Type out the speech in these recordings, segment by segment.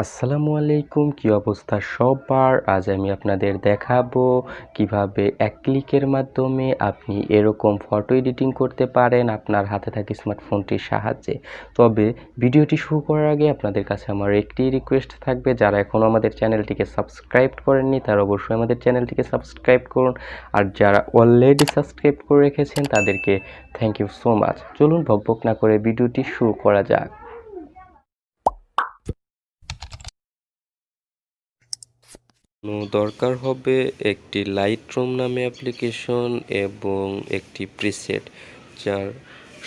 আসসালামু আলাইকুম, কি অবস্থা সবার? আজ আমি আপনাদের দেখাবো কিভাবে এক ক্লিকের মাধ্যমে আপনি এরকম ফটো এডিটিং করতে পারেন আপনার হাতে থাকা স্মার্টফোনটির সাহায্যে। তবে ভিডিওটি শুরু করার আগে আপনাদের কাছে আমার একটি রিকোয়েস্ট থাকবে, যারা এখনও আমাদের চ্যানেলটিকে সাবস্ক্রাইব করেননি তারা অবশ্যই আমাদের চ্যানেলটিকে সাবস্ক্রাইব করুন, আর যারা অলরেডি সাবস্ক্রাইব করে রেখেছেন তাদেরকে থ্যাংক ইউ সো মাচ। চলুন বকবক না করে ভিডিওটি শুরু করা যাক। দরকার হবে একটি লাইটরুম নামে অ্যাপ্লিকেশন এবং একটি প্রিসেট, যার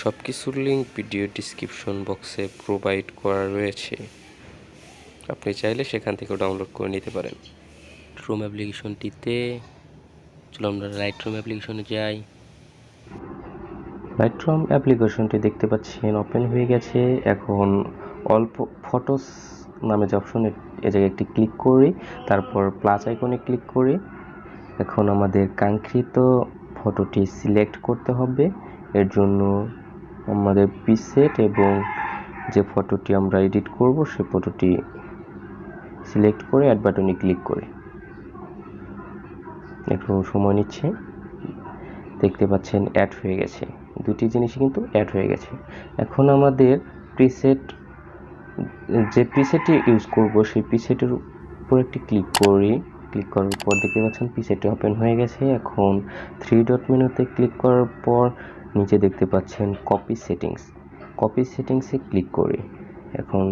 সব কিছুর লিঙ্ক ভিডিও ডিসক্রিপশন বক্সে প্রোভাইড করা রয়েছে। আপনি চাইলে সেখান থেকেও ডাউনলোড করে নিতে পারেন। লাইটরুম অ্যাপ্লিকেশনটিতে চলো আমরা লাইটরুম অ্যাপ্লিকেশনে যাই। লাইটরুম অ্যাপ্লিকেশনটি দেখতে পাচ্ছেন ওপেন হয়ে গেছে। এখন অল্প ফটোস নামে যে অপশন, এ জায়গায় একটি ক্লিক করি, তারপর প্লাস আইকনে ক্লিক করি। এখন আমাদের কাঙ্ক্ষিত ফটোটি সিলেক্ট করতে হবে। এর জন্য আমাদের প্রিসেট এবং যে ফটোটি আমরা এডিট করব সেই ফটোটি সিলেক্ট করে অ্যাড বাটনে ক্লিক করি। একটু সময় নিচ্ছে, দেখতে পাচ্ছেন অ্যাড হয়ে গেছে। দুটি জিনিসই কিন্তু অ্যাড হয়ে গেছে। এখন আমাদের প্রিসেট, যে প্রিসেটটি ইউজ করব সেই প্রিসেটের উপর একটি ক্লিক করি। ক্লিক করার পর দেখতে পাচ্ছেন প্রিসেটটি ওপেন হয়ে গেছে। এখন 3 ডট মেনুতে ক্লিক করার পর নিচে দেখতে পাচ্ছেন কপি সেটিংসে ক্লিক করি। এখন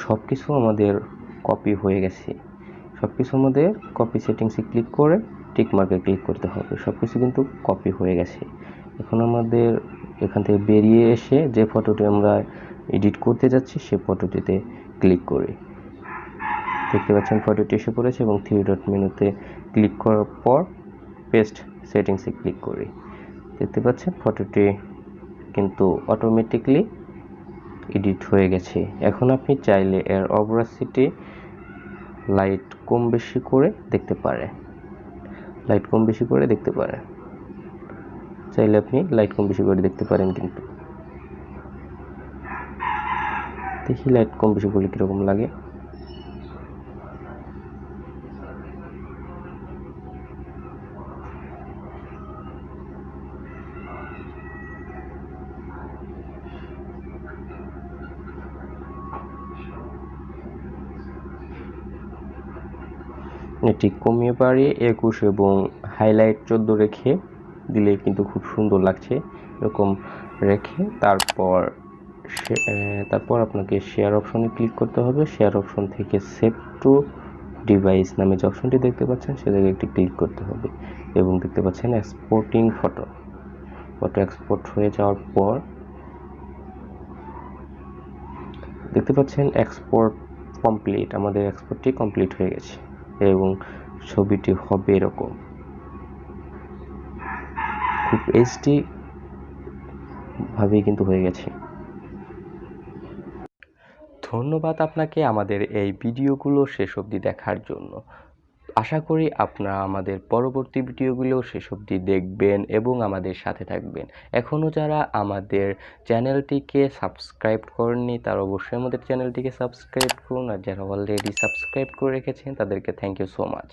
সব কিছু আমাদের কপি হয়ে গেছে। সব কিছু আমাদের কপি সেটিংসে ক্লিক করে টিক মার্কে ক্লিক করতে হবে। সব কিছু কিন্তু কপি হয়ে গেছে। এখন আমাদের এখান থেকে বেরিয়ে এসে যে ফটোটি আমরা এডিট করতে যাচ্ছি সেই ফটোটিতে ক্লিক করি। দেখতে পাচ্ছেন ফটোটি এসে পড়েছে এবং 3 ডট মেনুতে ক্লিক করার পর পেস্ট সেটিংসে ক্লিক করি। দেখতে পাচ্ছেন ফটোটি কিন্তু অটোমেটিকলি এডিট হয়ে গেছে। এখন আপনি চাইলে এর অপাসিটি লাইট কম বেশি করে দেখতে পারেন। চাইলে আপনি লাইট কম বেশি করে দেখতে পারেন। কিন্তু দেখি লাইট কম বেশি করলে কীরকম লাগে। এটি কমিয়ে পারি 21 এবং হাইলাইট 14 রেখে দিলে কিন্তু খুব সুন্দর লাগছে। এরকম রেখে তারপর আপনাকে শেয়ার অপশনে ক্লিক করতে হবে। শেয়ার অপশন থেকে সেভ টু ডিভাইস নামে যে অপশনটি দেখতে পাচ্ছেন সে জায়গায় একটি ক্লিক করতে হবে এবং দেখতে পাচ্ছেন এক্সপোর্টিং ফটো এক্সপোর্ট হয়ে যাওয়ার পর দেখতে পাচ্ছেন এক্সপোর্ট কমপ্লিট। আমাদের এক্সপোর্টটি কমপ্লিট হয়ে গেছে এবং ছবিটি হবে এরকম, খুব এইচডি ভাবেই কিন্তু হয়ে গেছে। ধন্যবাদ আপনাকে আমাদের এই ভিডিওগুলো শেষ অবধি দেখার জন্য। আশা করি আপনারা আমাদের পরবর্তী ভিডিওগুলো শেষ অবধি দেখবেন এবং আমাদের সাথে থাকবেন। এখনও যারা আমাদের চ্যানেলটিকে সাবস্ক্রাইব করেননি তারা অবশ্যই আমাদের চ্যানেলটিকে সাবস্ক্রাইব করুন, আর যারা অলরেডি সাবস্ক্রাইব করে রেখেছেন তাদেরকে থ্যাংক ইউ সো মাচ।